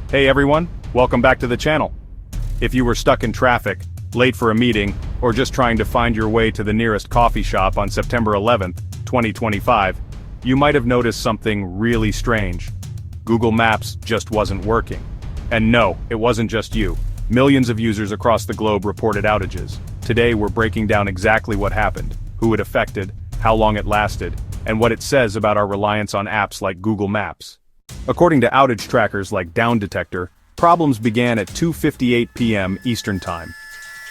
Hey everyone, welcome back to the channel. If you were stuck in traffic, late for a meeting, or just trying to find your way to the nearest coffee shop on September 11th, 2025, you might have noticed something really strange. Google Maps just wasn't working. And no, it wasn't just you. Millions of users across the globe reported outages. Today we're breaking down exactly what happened, who it affected, how long it lasted, and what it says about our reliance on apps like Google Maps. According to outage trackers like Down Detector, problems began at 2:58 p.m. Eastern Time.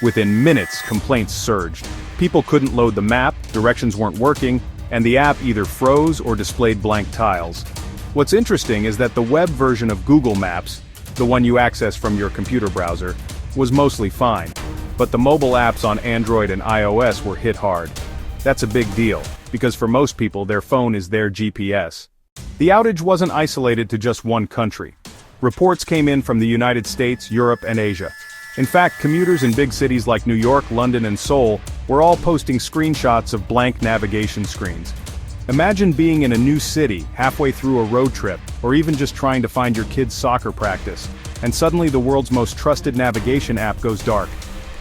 Within minutes, complaints surged. People couldn't load the map, directions weren't working, and the app either froze or displayed blank tiles. What's interesting is that the web version of Google Maps, the one you access from your computer browser, was mostly fine. But the mobile apps on Android and iOS were hit hard. That's a big deal, because for most people their phone is their GPS. The outage wasn't isolated to just one country. Reports came in from the United States, Europe, and Asia. In fact, commuters in big cities like New York, London, and Seoul were all posting screenshots of blank navigation screens. Imagine being in a new city, halfway through a road trip, or even just trying to find your kid's soccer practice, and suddenly the world's most trusted navigation app goes dark.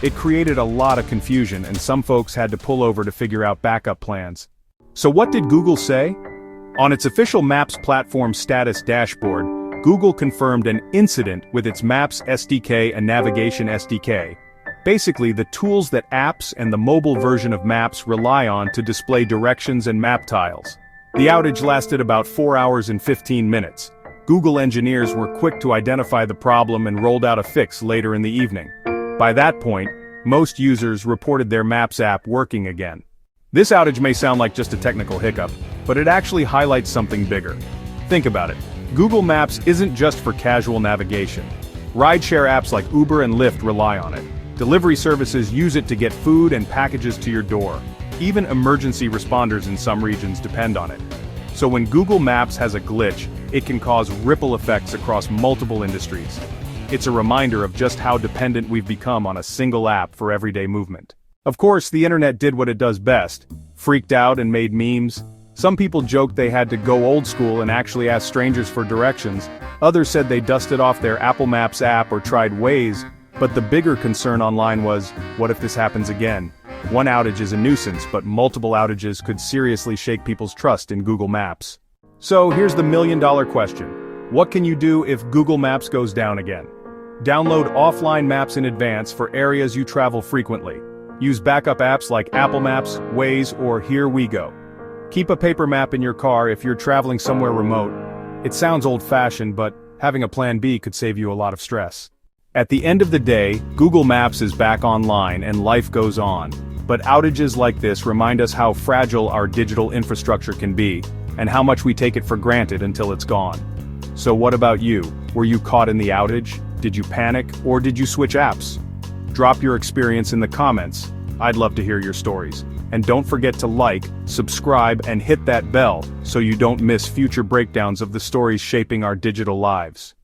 It created a lot of confusion, and some folks had to pull over to figure out backup plans. So what did Google say? On its official Maps platform status dashboard, Google confirmed an incident with its Maps SDK and Navigation SDK. Basically, the tools that apps and the mobile version of Maps rely on to display directions and map tiles. The outage lasted about 4 hours and 15 minutes. Google engineers were quick to identify the problem and rolled out a fix later in the evening. By that point, most users reported their Maps app working again. This outage may sound like just a technical hiccup, but it actually highlights something bigger. Think about it. Google Maps isn't just for casual navigation. Rideshare apps like Uber and Lyft rely on it. Delivery services use it to get food and packages to your door. Even emergency responders in some regions depend on it. So when Google Maps has a glitch, it can cause ripple effects across multiple industries. It's a reminder of just how dependent we've become on a single app for everyday movement. Of course, the internet did what it does best, freaked out and made memes. Some people joked they had to go old school and actually ask strangers for directions. Others said they dusted off their Apple Maps app or tried Waze. But the bigger concern online was, what if this happens again? One outage is a nuisance, but multiple outages could seriously shake people's trust in Google Maps. So here's the million-dollar question. What can you do if Google Maps goes down again? Download offline maps in advance for areas you travel frequently. Use backup apps like Apple Maps, Waze, or Here We Go. Keep a paper map in your car if you're traveling somewhere remote. It sounds old-fashioned, but having a plan B could save you a lot of stress. At the end of the day, Google Maps is back online and life goes on. But outages like this remind us how fragile our digital infrastructure can be, and how much we take it for granted until it's gone. So what about you? Were you caught in the outage? Did you panic, or did you switch apps? Drop your experience in the comments. I'd love to hear your stories. And don't forget to like, subscribe, and hit that bell so you don't miss future breakdowns of the stories shaping our digital lives.